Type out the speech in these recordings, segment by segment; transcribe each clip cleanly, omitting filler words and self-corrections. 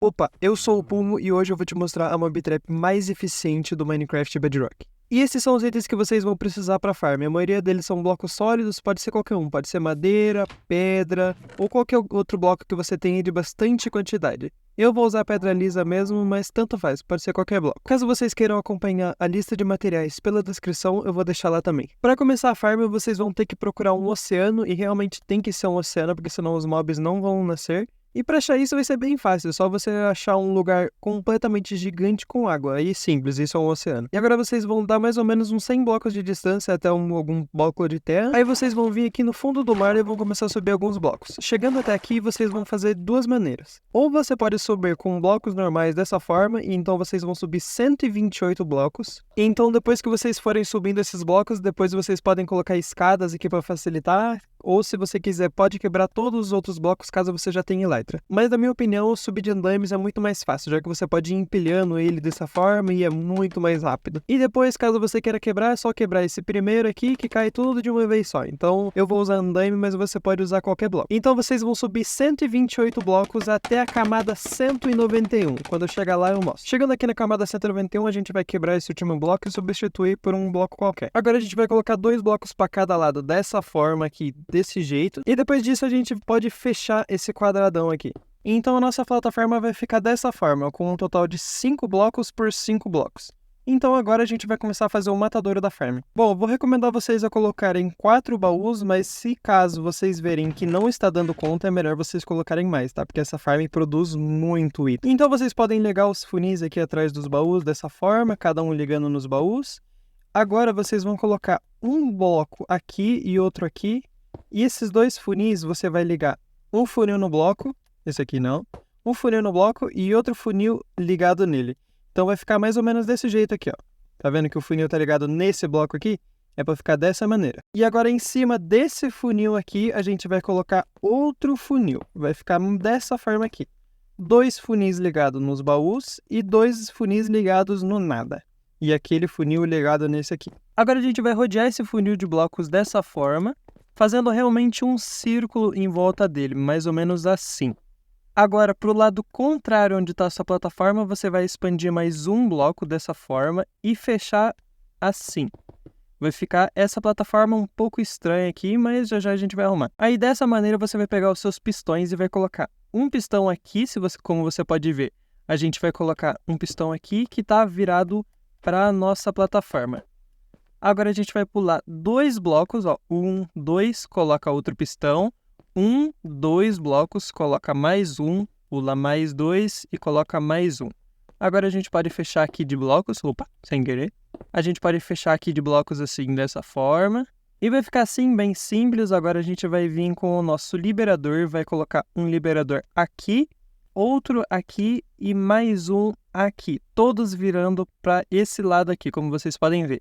Opa, eu sou o Pumo e hoje eu vou te mostrar a mob trap mais eficiente do Minecraft Bedrock. E esses são os itens que vocês vão precisar para farm. A maioria deles são blocos sólidos, pode ser qualquer um, pode ser madeira, pedra ou qualquer outro bloco que você tenha de bastante quantidade. Eu vou usar pedra lisa mesmo, mas tanto faz, pode ser qualquer bloco. Caso vocês queiram acompanhar a lista de materiais pela descrição, eu vou deixar lá também. Para começar a farm, vocês vão ter que procurar um oceano, e realmente tem que ser um oceano, porque senão os mobs não vão nascer. E para achar isso vai ser bem fácil, é só você achar um lugar completamente gigante com água, aí simples, isso é um oceano. E agora vocês vão dar mais ou menos uns 100 blocos de distância até algum bloco de terra, aí vocês vão vir aqui no fundo do mar e vão começar a subir alguns blocos. Chegando até aqui, vocês vão fazer duas maneiras. Ou você pode subir com blocos normais dessa forma, e então vocês vão subir 128 blocos. E então depois que vocês forem subindo esses blocos, depois vocês podem colocar escadas aqui para facilitar, ou se você quiser pode quebrar todos os outros blocos caso você já tenha Elytra. Mas na minha opinião, subir de andames é muito mais fácil, já que você pode ir empilhando ele dessa forma e é muito mais rápido. E depois, caso você queira quebrar, é só quebrar esse primeiro aqui que cai tudo de uma vez só. Então eu vou usar andame, mas você pode usar qualquer bloco. Então vocês vão subir 128 blocos até a camada 191. Quando eu chegar lá eu mostro. Chegando aqui na camada 191, a gente vai quebrar esse último bloco e substituir por um bloco qualquer. Agora a gente vai colocar dois blocos para cada lado dessa forma aqui, desse jeito. E depois disso a gente pode fechar esse quadradão aqui. Então a nossa plataforma vai ficar dessa forma, com um total de 5 blocos por 5 blocos. Então agora a gente vai começar a fazer o matadouro da farm. Bom, eu vou recomendar vocês a colocarem 4 baús, mas se caso vocês verem que não está dando conta, é melhor vocês colocarem mais, tá? Porque essa farm produz muito item. Então vocês podem ligar os funis aqui atrás dos baús dessa forma, cada um ligando nos baús. Agora vocês vão colocar um bloco aqui e outro aqui. E esses dois funis você vai ligar um funil no bloco, esse aqui não, um funil no bloco e outro funil ligado nele. Então vai ficar mais ou menos desse jeito aqui, ó. Tá vendo que o funil tá ligado nesse bloco aqui? É para ficar dessa maneira. E agora em cima desse funil aqui, a gente vai colocar outro funil. Vai ficar dessa forma aqui. 2 funis ligados nos baús e 2 funis ligados no nada. E aquele funil ligado nesse aqui. Agora a gente vai rodear esse funil de blocos dessa forma, fazendo realmente um círculo em volta dele, mais ou menos assim. Agora, para o lado contrário onde está a sua plataforma, você vai expandir mais um bloco dessa forma e fechar assim. Vai ficar essa plataforma um pouco estranha aqui, mas já já a gente vai arrumar. Aí dessa maneira você vai pegar os seus pistões e vai colocar um pistão aqui, como você pode ver. A gente vai colocar um pistão aqui que está virado para a nossa plataforma. Agora a gente vai pular 2 blocos, ó, 1, 2, coloca outro pistão, 1, 2 blocos, coloca mais um, pula mais 2 e coloca mais um. Agora a gente pode fechar aqui de blocos, opa, sem querer. A gente pode fechar aqui de blocos assim, dessa forma. E vai ficar assim, bem simples. Agora a gente vai vir com o nosso liberador, vai colocar um liberador aqui, outro aqui e mais um aqui. Todos virando para esse lado aqui, como vocês podem ver.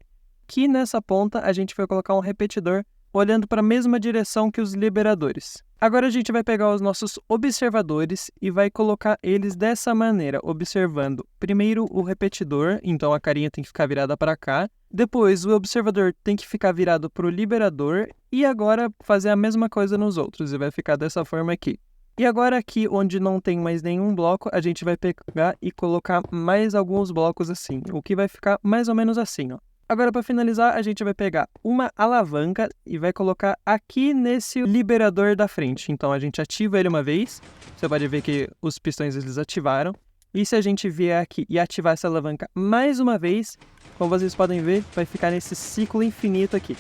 Aqui nessa ponta a gente vai colocar um repetidor olhando para a mesma direção que os liberadores. Agora a gente vai pegar os nossos observadores e vai colocar eles dessa maneira, observando primeiro o repetidor, então a carinha tem que ficar virada para cá. Depois o observador tem que ficar virado para o liberador e agora fazer a mesma coisa nos outros e vai ficar dessa forma aqui. E agora aqui onde não tem mais nenhum bloco, a gente vai pegar e colocar mais alguns blocos assim, o que vai ficar mais ou menos assim, ó. Agora, para finalizar, a gente vai pegar uma alavanca e vai colocar aqui nesse liberador da frente. Então, a gente ativa ele uma vez. Você pode ver que os pistões eles ativaram. E se a gente vier aqui e ativar essa alavanca mais uma vez, como vocês podem ver, vai ficar nesse ciclo infinito aqui.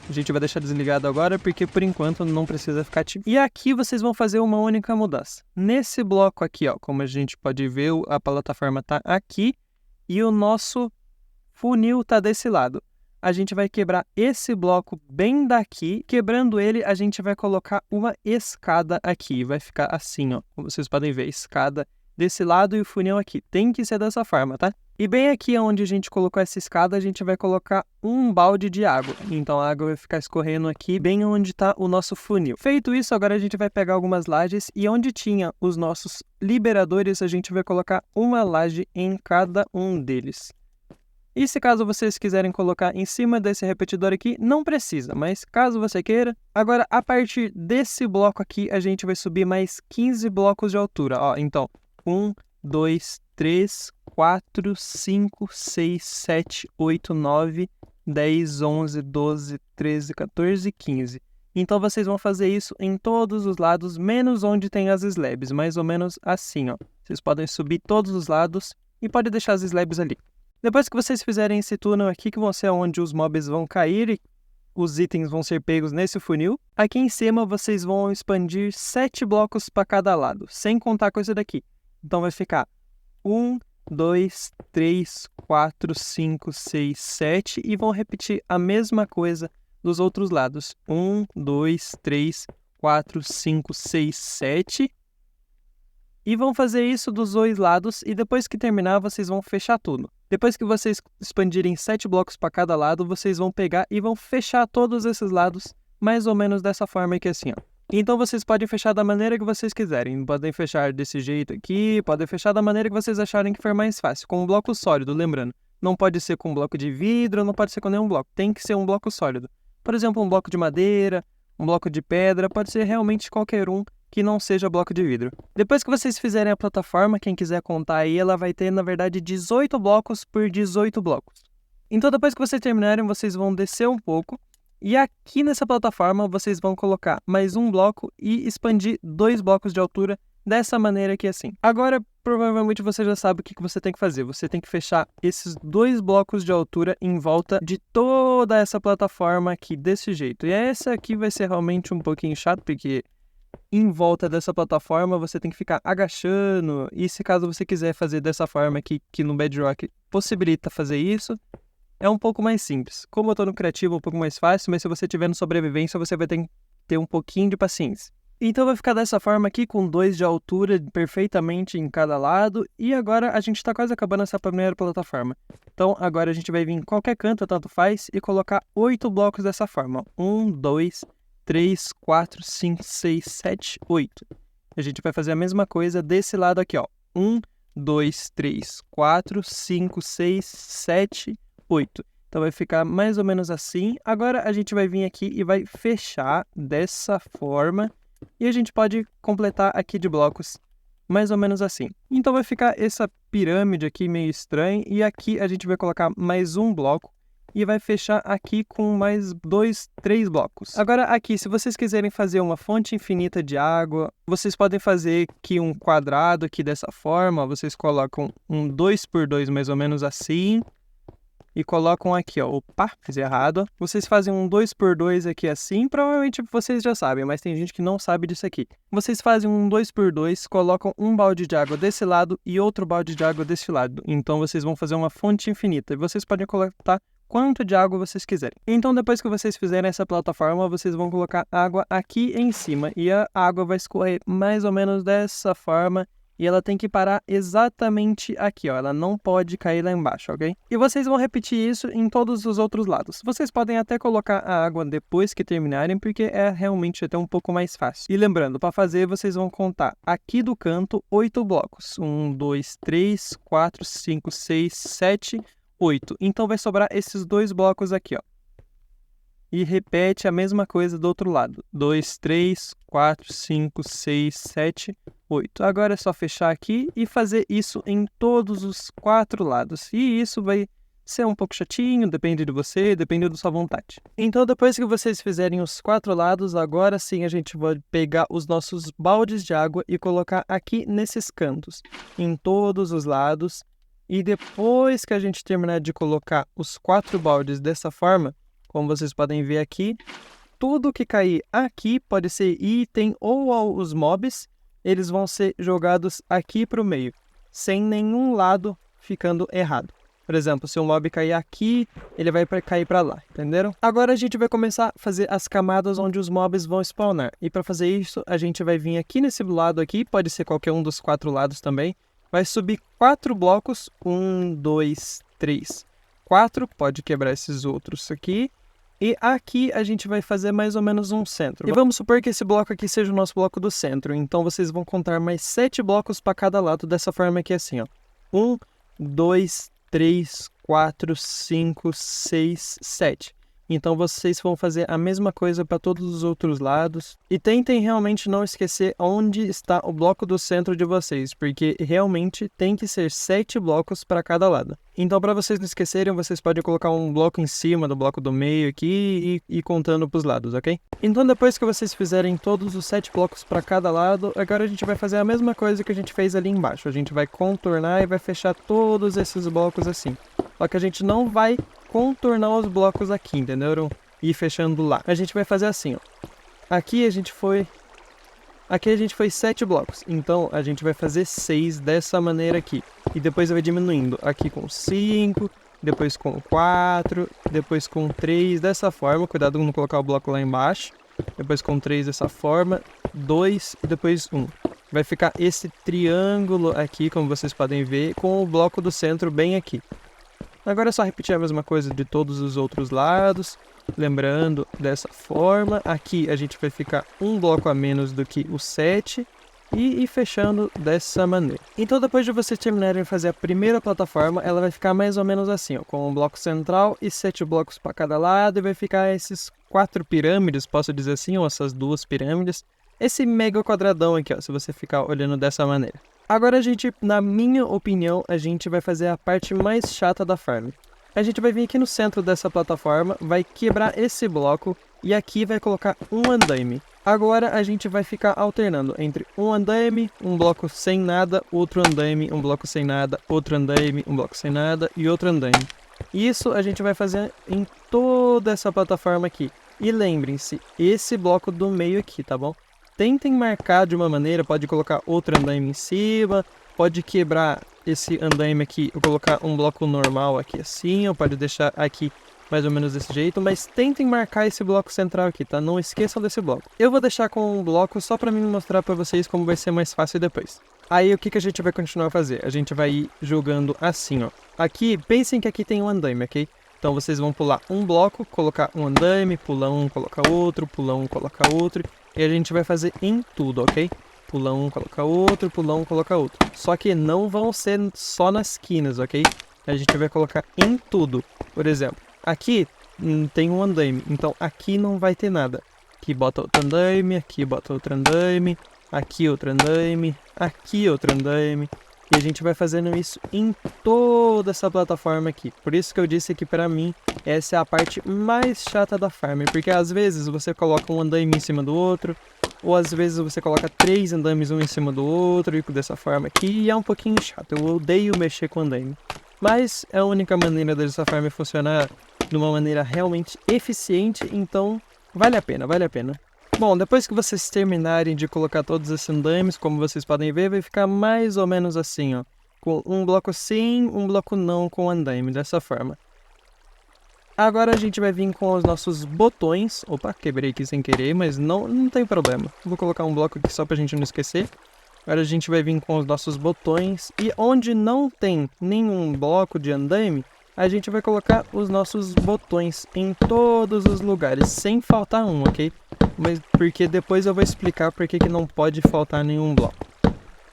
A gente vai deixar desligado agora, porque por enquanto não precisa ficar ativo. E aqui vocês vão fazer uma única mudança. Nesse bloco aqui, ó, como a gente pode ver, a plataforma está aqui e o nosso funil está desse lado. A gente vai quebrar esse bloco bem daqui. Quebrando ele, a gente vai colocar uma escada aqui. Vai ficar assim, ó. Como vocês podem ver, escada desse lado e o funil aqui. Tem que ser dessa forma, tá? E bem aqui onde a gente colocou essa escada, a gente vai colocar um balde de água. Então a água vai ficar escorrendo aqui, bem onde está o nosso funil. Feito isso, agora a gente vai pegar algumas lajes e onde tinha os nossos liberadores, a gente vai colocar uma laje em cada um deles. E se caso vocês quiserem colocar em cima desse repetidor aqui, não precisa, mas caso você queira. Agora, a partir desse bloco aqui, a gente vai subir mais 15 blocos de altura. Ó, então, 1, 2, 3, 4, 5, 6, 7, 8, 9, 10, 11, 12, 13, 14, 15. Então, vocês vão fazer isso em todos os lados, menos onde tem as slabs, mais ou menos assim, ó. Vocês podem subir todos os lados e podem deixar as slabs ali. Depois que vocês fizerem esse túnel aqui, que vão ser onde os mobs vão cair e os itens vão ser pegos nesse funil, aqui em cima vocês vão expandir 7 blocos para cada lado, sem contar com esse daqui. Então, vai ficar 1, 2, 3, 4, 5, 6, 7 e vão repetir a mesma coisa dos outros lados. 1, 2, 3, 4, 5, 6, 7. E vão fazer isso dos dois lados e depois que terminar, vocês vão fechar tudo. Depois que vocês expandirem 7 blocos para cada lado, vocês vão pegar e vão fechar todos esses lados mais ou menos dessa forma aqui assim, ó. Então, vocês podem fechar da maneira que vocês quiserem. Podem fechar desse jeito aqui, podem fechar da maneira que vocês acharem que for mais fácil. Com um bloco sólido, lembrando. Não pode ser com um bloco de vidro, não pode ser com nenhum bloco. Tem que ser um bloco sólido. Por exemplo, um bloco de madeira, um bloco de pedra, pode ser realmente qualquer um que não seja bloco de vidro. Depois que vocês fizerem a plataforma, quem quiser contar aí, ela vai ter, na verdade, 18 blocos por 18 blocos. Então, depois que vocês terminarem, vocês vão descer um pouco. E aqui nessa plataforma, vocês vão colocar mais um bloco e expandir 2 blocos de altura dessa maneira aqui assim. Agora, provavelmente você já sabe o que você tem que fazer. Você tem que fechar esses 2 blocos de altura em volta de toda essa plataforma aqui, desse jeito. E essa aqui vai ser realmente um pouquinho chato, porque em volta dessa plataforma você tem que ficar agachando. E se caso você quiser fazer dessa forma aqui, que no Bedrock possibilita fazer isso, é um pouco mais simples. Como eu tô no criativo, é um pouco mais fácil, mas se você tiver no sobrevivência, você vai ter que ter um pouquinho de paciência. Então vai ficar dessa forma aqui, com 2 de altura perfeitamente em cada lado. E agora a gente tá quase acabando essa primeira plataforma. Então agora a gente vai vir em qualquer canto, tanto faz, e colocar 8 blocos dessa forma. 1, 2, 3, 4, 5, 6, 7, 8. A gente vai fazer a mesma coisa desse lado aqui, ó. 1, 2, 3, 4, 5, 6, 7, 8. Então vai ficar mais ou menos assim. Agora a gente vai vir aqui e vai fechar dessa forma. E a gente pode completar aqui de blocos mais ou menos assim. Então vai ficar essa pirâmide aqui meio estranha. E aqui a gente vai colocar mais um bloco. E vai fechar aqui com mais 2, 3 blocos. Agora aqui, se vocês quiserem fazer uma fonte infinita de água, vocês podem fazer aqui um quadrado aqui dessa forma. Vocês colocam um 2 por 2 mais ou menos assim. E colocam aqui, ó, opa, fiz errado. Vocês fazem um 2 por 2 aqui assim, provavelmente vocês já sabem, mas tem gente que não sabe disso aqui. Vocês fazem um 2 por 2, colocam um balde de água desse lado e outro balde de água desse lado. Então, vocês vão fazer uma fonte infinita. E vocês podem colocar quanto de água vocês quiserem. Então, depois que vocês fizerem essa plataforma, vocês vão colocar água aqui em cima. E a água vai escorrer mais ou menos dessa forma. E ela tem que parar exatamente aqui, ó. Ela não pode cair lá embaixo, ok? E vocês vão repetir isso em todos os outros lados. Vocês podem até colocar a água depois que terminarem, porque é realmente até um pouco mais fácil. E lembrando, para fazer, vocês vão contar aqui do canto 8 blocos. 1, 2, 3, 4, 5, 6, 7, 8. Então vai sobrar esses 2 blocos aqui, ó. E repete a mesma coisa do outro lado. 2, 3, 4, 5, 6, 7, 8. Agora é só fechar aqui e fazer isso em todos os 4 lados. E isso vai ser um pouco chatinho, depende de você, depende da sua vontade. Então, depois que vocês fizerem os 4 lados, agora sim a gente vai pegar os nossos baldes de água e colocar aqui nesses cantos, em todos os lados. E depois que a gente terminar de colocar os 4 baldes dessa forma, como vocês podem ver aqui, tudo que cair aqui pode ser item ou os mobs, eles vão ser jogados aqui para o meio, sem nenhum lado ficando errado. Por exemplo, se um mob cair aqui, ele vai cair para lá, entenderam? Agora a gente vai começar a fazer as camadas onde os mobs vão spawnar. E para fazer isso, a gente vai vir aqui nesse lado aqui, pode ser qualquer um dos 4 lados também. Vai subir 4 blocos, 1, 2, 3, 4, pode quebrar esses outros aqui. E aqui a gente vai fazer mais ou menos um centro. E vamos supor que esse bloco aqui seja o nosso bloco do centro. Então vocês vão contar mais 7 blocos para cada lado dessa forma aqui assim, ó. 1, 2, 3, 4, 5, 6, 7. Então vocês vão fazer a mesma coisa para todos os outros lados. E tentem realmente não esquecer onde está o bloco do centro de vocês, porque realmente tem que ser 7 blocos para cada lado. Então, para vocês não esquecerem, vocês podem colocar um bloco em cima do bloco do meio aqui e ir contando para os lados, ok? Então, depois que vocês fizerem todos os 7 blocos para cada lado, agora a gente vai fazer a mesma coisa que a gente fez ali embaixo. A gente vai contornar e vai fechar todos esses blocos assim. Só que a gente não vai contornar os blocos aqui, entenderam? E ir fechando lá. A gente vai fazer assim, ó. Aqui a gente foi 7 blocos. Então a gente vai fazer 6 dessa maneira aqui. E depois vai diminuindo. Aqui com 5, depois com 4, depois com 3 dessa forma. Cuidado com não colocar o bloco lá embaixo. Depois com 3 dessa forma, 2 e depois 1. Vai ficar esse triângulo aqui, como vocês podem ver, com o bloco do centro bem aqui. Agora é só repetir a mesma coisa de todos os outros lados, lembrando dessa forma. Aqui a gente vai ficar um bloco a menos do que o 7 e ir fechando dessa maneira. Então depois de vocês terminarem de fazer a primeira plataforma, ela vai ficar mais ou menos assim, ó, com um bloco central e 7 blocos para cada lado, e vai ficar esses 4 pirâmides, posso dizer assim, ou essas 2 pirâmides. Esse mega quadradão aqui, ó, se você ficar olhando dessa maneira. Agora na minha opinião, a gente vai fazer a parte mais chata da farm. A gente vai vir aqui no centro dessa plataforma, vai quebrar esse bloco e aqui vai colocar um andaime. Agora a gente vai ficar alternando entre um andaime, um bloco sem nada, outro andaime, um bloco sem nada, outro andaime, um bloco sem nada e outro andaime. Isso a gente vai fazer em toda essa plataforma aqui. E lembrem-se, esse bloco do meio aqui, tá bom? Tentem marcar de uma maneira, pode colocar outro andaime em cima, pode quebrar esse andaime aqui, colocar um bloco normal aqui assim, ou pode deixar aqui mais ou menos desse jeito, mas tentem marcar esse bloco central aqui, tá? Não esqueçam desse bloco. Eu vou deixar com um bloco só para mim mostrar para vocês como vai ser mais fácil depois. Aí o que a gente vai continuar a fazer? A gente vai ir jogando assim, ó. Aqui, pensem que aqui tem um andaime, ok? Então vocês vão pular um bloco, colocar um andaime, pula um, coloca outro, pula um, coloca outro. E a gente vai fazer em tudo, ok? Pula um, coloca outro, pula um, coloca outro. Só que não vão ser só nas esquinas, ok? A gente vai colocar em tudo. Por exemplo, aqui tem um andaime, então aqui não vai ter nada. Aqui bota outro andaime, aqui bota outro andaime, aqui outro andaime, aqui outro andaime. E a gente vai fazendo isso em toda essa plataforma aqui. Por isso que eu disse que pra mim essa é a parte mais chata da farm. Porque às vezes você coloca um andaime em cima do outro. Ou às vezes você coloca 3 andaimes um em cima do outro. E dessa forma aqui. E é um pouquinho chato. Eu odeio mexer com andaime. Mas é a única maneira dessa farm funcionar de uma maneira realmente eficiente. Então vale a pena, vale a pena. Bom, depois que vocês terminarem de colocar todos esses andaimes, como vocês podem ver, vai ficar mais ou menos assim, ó. Com um bloco sim, um bloco não com andaime, dessa forma. Agora a gente vai vir com os nossos botões. Opa, quebrei aqui sem querer, mas não tem problema. Vou colocar um bloco aqui só pra gente não esquecer. Agora a gente vai vir com os nossos botões. E onde não tem nenhum bloco de andaime, a gente vai colocar os nossos botões em todos os lugares, sem faltar um, ok? Mas porque depois eu vou explicar porque que não pode faltar nenhum bloco.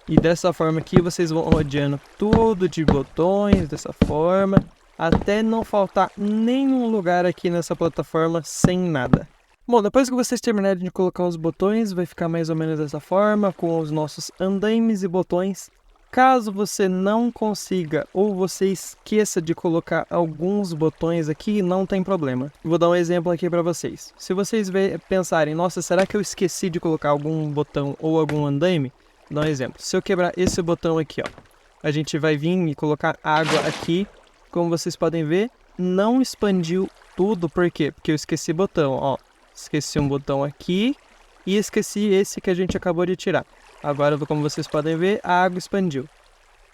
E dessa forma aqui vocês vão rodeando tudo de botões, dessa forma, até não faltar nenhum lugar aqui nessa plataforma sem nada. Bom, depois que vocês terminarem de colocar os botões, vai ficar mais ou menos dessa forma, com os nossos andaimes e botões. Caso você não consiga ou você esqueça de colocar alguns botões aqui, não tem problema. Vou dar um exemplo aqui para vocês. Se vocês pensarem, nossa, será que eu esqueci de colocar algum botão ou algum andaime? Vou dar um exemplo. Se eu quebrar esse botão aqui, ó, a gente vai vir e colocar água aqui. Como vocês podem ver, não expandiu tudo. Por quê? Porque eu esqueci botão, ó. Esqueci um botão aqui e esqueci esse que a gente acabou de tirar. Agora, como vocês podem ver, a água expandiu.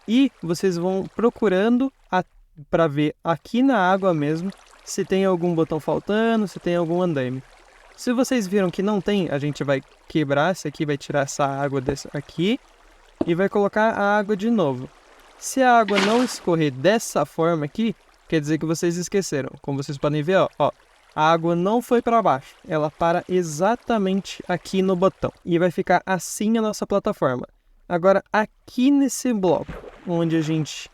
E vocês vão procurando para ver aqui na água mesmo se tem algum botão faltando, se tem algum andaime. Se vocês viram que não tem, a gente vai quebrar esse aqui, vai tirar essa água dessa aqui e vai colocar a água de novo. Se a água não escorrer dessa forma aqui, quer dizer que vocês esqueceram. Como vocês podem ver, ó, a água não foi para baixo, ela para exatamente aqui no botão. E vai ficar assim a nossa plataforma. Agora, aqui nesse bloco, onde a gente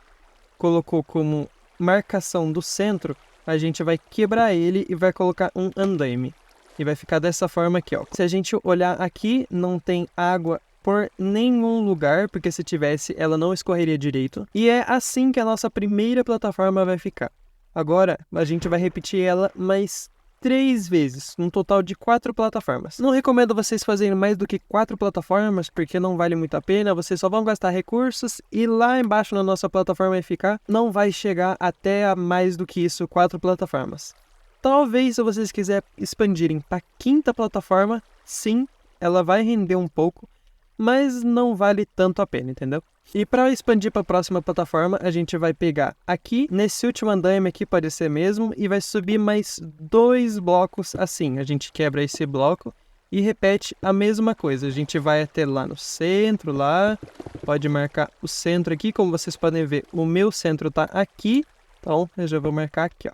colocou como marcação do centro, a gente vai quebrar ele e vai colocar um andaime. E vai ficar dessa forma aqui, ó. Se a gente olhar aqui, não tem água por nenhum lugar, porque se tivesse, ela não escorreria direito. E é assim que a nossa primeira plataforma vai ficar. Agora, a gente vai repetir ela mais 3 vezes, um total de 4 plataformas. Não recomendo vocês fazerem mais do que 4 plataformas, porque não vale muito a pena, vocês só vão gastar recursos e lá embaixo na nossa plataforma vai ficar, não vai chegar até a mais do que isso, 4 plataformas. Talvez se vocês quiserem expandirem para a 5ª plataforma, sim, ela vai render um pouco, mas não vale tanto a pena, entendeu? E para expandir para a próxima plataforma, a gente vai pegar aqui, nesse último andaime aqui pode ser mesmo, e vai subir mais 2 blocos assim. A gente quebra esse bloco e repete a mesma coisa. A gente vai até lá no centro, lá, pode marcar o centro aqui, como vocês podem ver, o meu centro está aqui, então eu já vou marcar aqui, ó.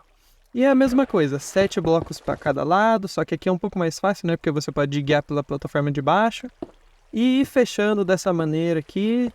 E é a mesma coisa, 7 blocos para cada lado, só que aqui é um pouco mais fácil, né, porque você pode guiar pela plataforma de baixo. E ir fechando dessa maneira aqui,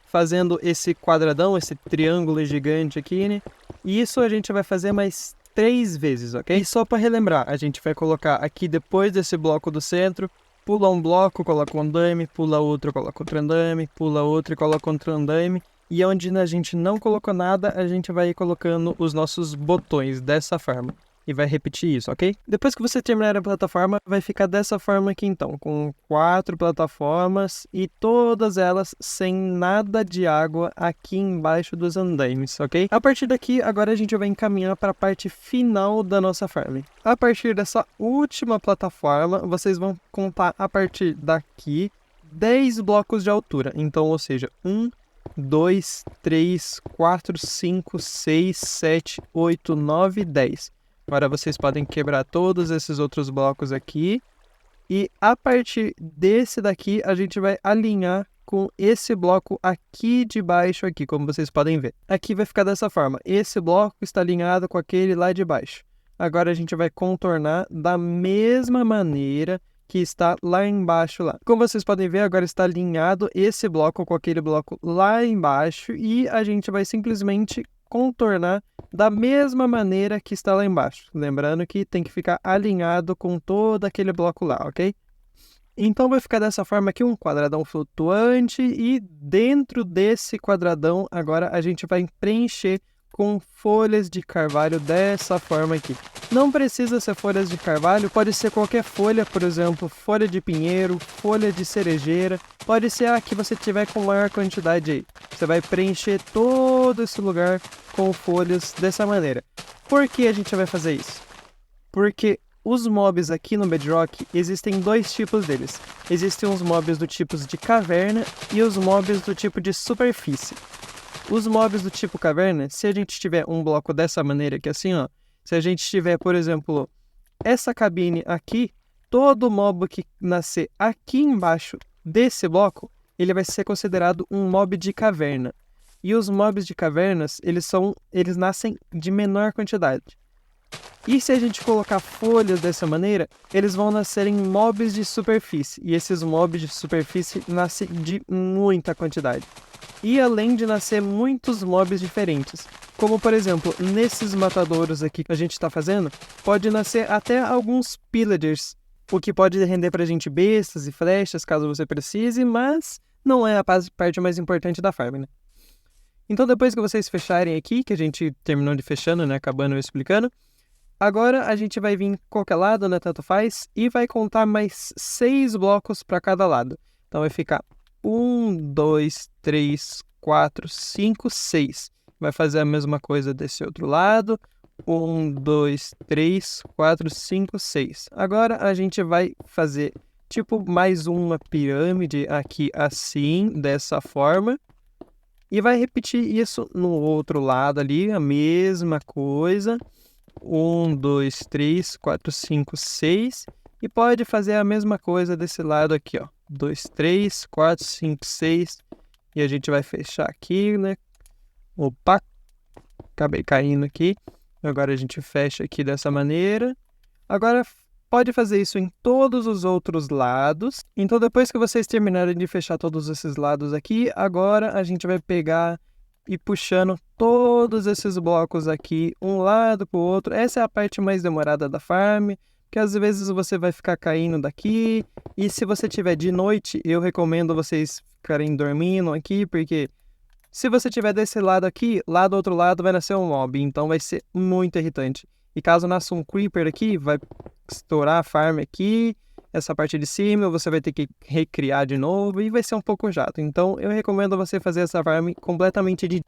fazendo esse quadradão, esse triângulo gigante aqui, né? E isso a gente vai fazer mais 3 vezes, ok? E só para relembrar, a gente vai colocar aqui depois desse bloco do centro, pula um bloco, coloca um andaime, pula outro, coloca outro andaime, pula outro e coloca outro andaime. E onde a gente não colocou nada, a gente vai colocando os nossos botões dessa forma. E vai repetir isso, ok? Depois que você terminar a plataforma, vai ficar dessa forma aqui então, com 4 plataformas e todas elas sem nada de água aqui embaixo dos andaimes, ok? A partir daqui, agora a gente vai encaminhar para a parte final da nossa farm. A partir dessa última plataforma, vocês vão contar a partir daqui 10 blocos de altura. Então, ou seja, 1, 2, 3, 4, 5, 6, 7, 8, 9, 10. Agora vocês podem quebrar todos esses outros blocos aqui. E a partir desse daqui, a gente vai alinhar com esse bloco aqui de baixo, aqui, como vocês podem ver. Aqui vai ficar dessa forma. Esse bloco está alinhado com aquele lá de baixo. Agora a gente vai contornar da mesma maneira que está lá embaixo lá. Como vocês podem ver, agora está alinhado esse bloco com aquele bloco lá embaixo e a gente vai simplesmente contornar da mesma maneira que está lá embaixo. Lembrando que tem que ficar alinhado com todo aquele bloco lá, ok? Então vai ficar dessa forma aqui, um quadradão flutuante e dentro desse quadradão agora a gente vai preencher com folhas de carvalho dessa forma aqui. Não precisa ser folhas de carvalho, pode ser qualquer folha, por exemplo, folha de pinheiro, folha de cerejeira, pode ser a que você tiver com maior quantidade aí. Você vai preencher todo esse lugar com folhas dessa maneira. Por que a gente vai fazer isso? Porque os mobs aqui no Bedrock, existem 2 tipos deles. Existem os mobs do tipo de caverna e os mobs do tipo de superfície. Os mobs do tipo caverna, se a gente tiver um bloco dessa maneira aqui assim, ó, se a gente tiver, por exemplo, essa cabine aqui, todo mob que nascer aqui embaixo desse bloco, ele vai ser considerado um mob de caverna. E os mobs de cavernas, eles nascem de menor quantidade. E se a gente colocar folhas dessa maneira, eles vão nascer em mobs de superfície. E esses mobs de superfície nascem de muita quantidade. E além de nascer muitos mobs diferentes. Como por exemplo, nesses matadouros aqui que a gente está fazendo, pode nascer até alguns pillagers. O que pode render pra gente bestas e flechas, caso você precise, mas não é a parte mais importante da farm, né? Então depois que vocês fecharem aqui, que a gente terminou de fechando, né, acabando explicando, agora a gente vai vir em qualquer lado, né, tanto faz, e vai contar mais 6 blocos para cada lado. Então vai ficar 1, 2, 3, 4, 5, 6. Vai fazer a mesma coisa desse outro lado. 1, 2, 3, 4, 5, 6. Agora a gente vai fazer tipo mais uma pirâmide aqui assim, dessa forma. E vai repetir isso no outro lado ali, a mesma coisa. 1, 2, 3, 4, 5, 6. E pode fazer a mesma coisa desse lado aqui, ó. 2, 3, 4, 5, 6. E a gente vai fechar aqui, né? Opa! Acabei caindo aqui. Agora a gente fecha aqui dessa maneira. Agora pode fazer isso em todos os outros lados. Então depois que vocês terminarem de fechar todos esses lados aqui, agora a gente vai pegar e puxando todos esses blocos aqui, um lado pro outro. Essa é a parte mais demorada da farm, que às vezes você vai ficar caindo daqui. E se você tiver de noite, eu recomendo vocês ficarem dormindo aqui, porque se você tiver desse lado aqui, lá do outro lado vai nascer um mob, então vai ser muito irritante. E caso nasça um creeper aqui, vai estourar a farm aqui, essa parte de cima, você vai ter que recriar de novo e vai ser um pouco chato. Então eu recomendo você fazer essa farm completamente de...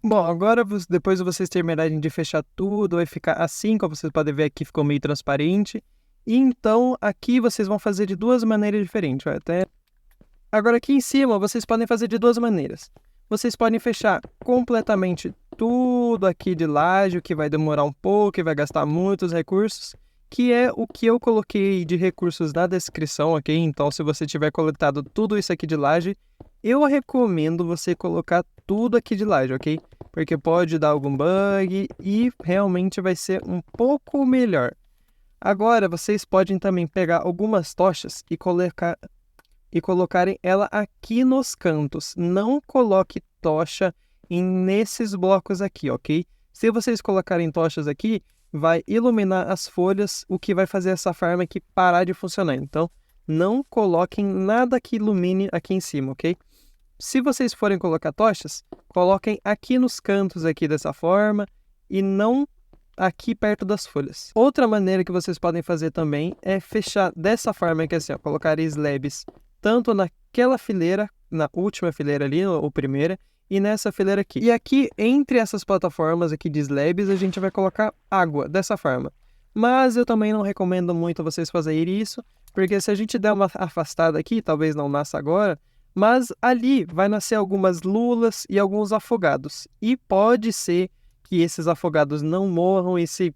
Bom, agora depois de vocês terminarem de fechar tudo, vai ficar assim, como vocês podem ver aqui, ficou meio transparente. E então aqui vocês vão fazer de duas maneiras diferentes, até... Agora aqui em cima vocês podem fazer de duas maneiras. Vocês podem fechar completamente tudo aqui de laje, o que vai demorar um pouco e vai gastar muitos recursos, que é o que eu coloquei de recursos na descrição, ok? Então, se você tiver coletado tudo isso aqui de laje, eu recomendo você colocar tudo aqui de laje, ok? Porque pode dar algum bug e realmente vai ser um pouco melhor. Agora, vocês podem também pegar algumas tochas e colocarem ela aqui nos cantos. Não coloque tocha nesses blocos aqui, ok? Se vocês colocarem tochas aqui, vai iluminar as folhas, o que vai fazer essa farm aqui parar de funcionar. Então, não coloquem nada que ilumine aqui em cima, ok? Se vocês forem colocar tochas, coloquem aqui nos cantos aqui dessa forma e não aqui perto das folhas. Outra maneira que vocês podem fazer também é fechar dessa forma aqui assim, ó, colocar slabs tanto naquela fileira, na última fileira ali, ou primeira, e nessa fileira aqui. E aqui, entre essas plataformas aqui de slabs, a gente vai colocar água, dessa forma. Mas eu também não recomendo muito vocês fazerem isso, porque se a gente der uma afastada aqui, talvez não nasça agora, mas ali vai nascer algumas lulas e alguns afogados. E pode ser que esses afogados não morram e se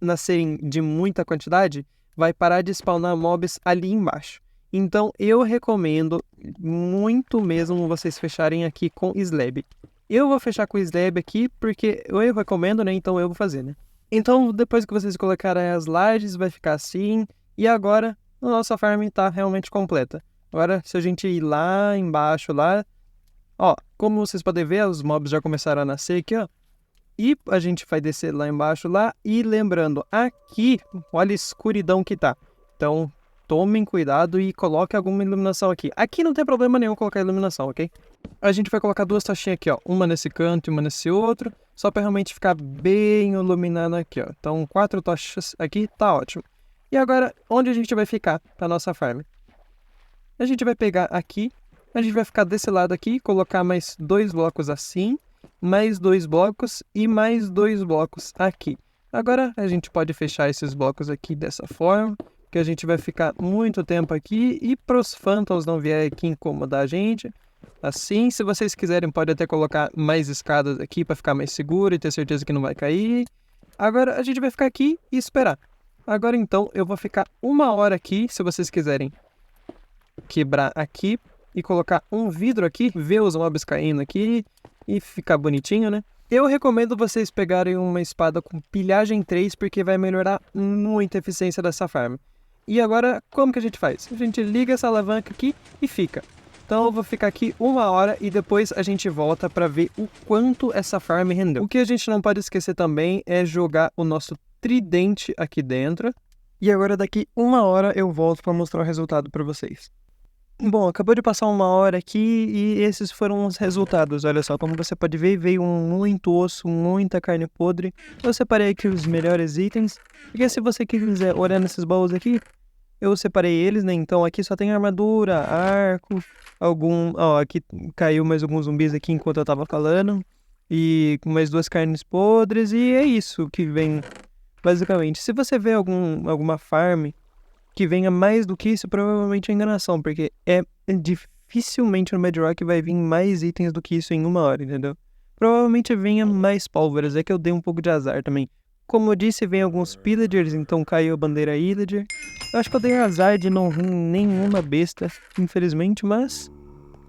nascerem de muita quantidade, vai parar de spawnar mobs ali embaixo. Então, eu recomendo muito mesmo vocês fecharem aqui com slab. Eu vou fechar com slab aqui porque eu recomendo, né? Então, eu vou fazer, né? Então, depois que vocês colocarem as lajes, vai ficar assim. E agora, a nossa farm está realmente completa. Agora, se a gente ir lá embaixo, lá... Ó, como vocês podem ver, os mobs já começaram a nascer aqui, ó. E a gente vai descer lá embaixo, lá. E lembrando, aqui, olha a escuridão que tá. Então... tomem cuidado e coloque alguma iluminação aqui. Aqui não tem problema nenhum colocar iluminação, ok? A gente vai colocar duas tochinhas aqui, ó. Uma nesse canto e uma nesse outro. Só para realmente ficar bem iluminado aqui, ó. Então, 4 tochas aqui, tá ótimo. E agora, onde a gente vai ficar para nossa farm? A gente vai pegar aqui. A gente vai ficar desse lado aqui. Colocar mais 2 blocos assim. Mais 2 blocos e mais 2 blocos aqui. Agora, a gente pode fechar esses blocos aqui dessa forma. Que a gente vai ficar muito tempo aqui e para os phantoms não vier aqui incomodar a gente. Assim, se vocês quiserem, pode até colocar mais escadas aqui para ficar mais seguro e ter certeza que não vai cair. Agora a gente vai ficar aqui e esperar. Agora então eu vou ficar 1 hora aqui, se vocês quiserem quebrar aqui e colocar um vidro aqui, ver os mobs caindo aqui e ficar bonitinho, né? Eu recomendo vocês pegarem uma espada com pilhagem 3 porque vai melhorar muito a eficiência dessa farm. E agora, como que a gente faz? A gente liga essa alavanca aqui e fica. Então eu vou ficar aqui 1 hora e depois a gente volta para ver o quanto essa farm rendeu. O que a gente não pode esquecer também é jogar o nosso tridente aqui dentro. E agora daqui 1 hora eu volto para mostrar o resultado para vocês. Bom, acabou de passar 1 hora aqui e esses foram os resultados. Olha só, como você pode ver, veio muito osso, muita carne podre. Eu separei aqui os melhores itens, porque se você quiser olhar nesses baús aqui, eu separei eles, né? Então aqui só tem armadura, arco, Ó, aqui caiu mais alguns zumbis aqui enquanto eu tava falando. E mais 2 carnes podres e é isso que vem, basicamente. Se você vê alguma farm que venha mais do que isso, provavelmente é enganação, porque dificilmente no Bedrock vai vir mais itens do que isso em 1 hora, entendeu? Provavelmente venha mais pólvoras, é que eu dei um pouco de azar também. Como eu disse, vem alguns pillagers, então caiu a bandeira illager. Eu acho que eu dei azar de não vir nenhuma besta, infelizmente, mas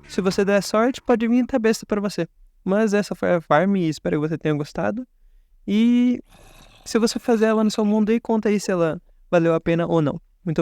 se você der sorte, pode vir até besta pra você. Mas essa foi a farm e espero que você tenha gostado. E se você fazer ela no seu mundo aí, conta aí se ela valeu a pena ou não.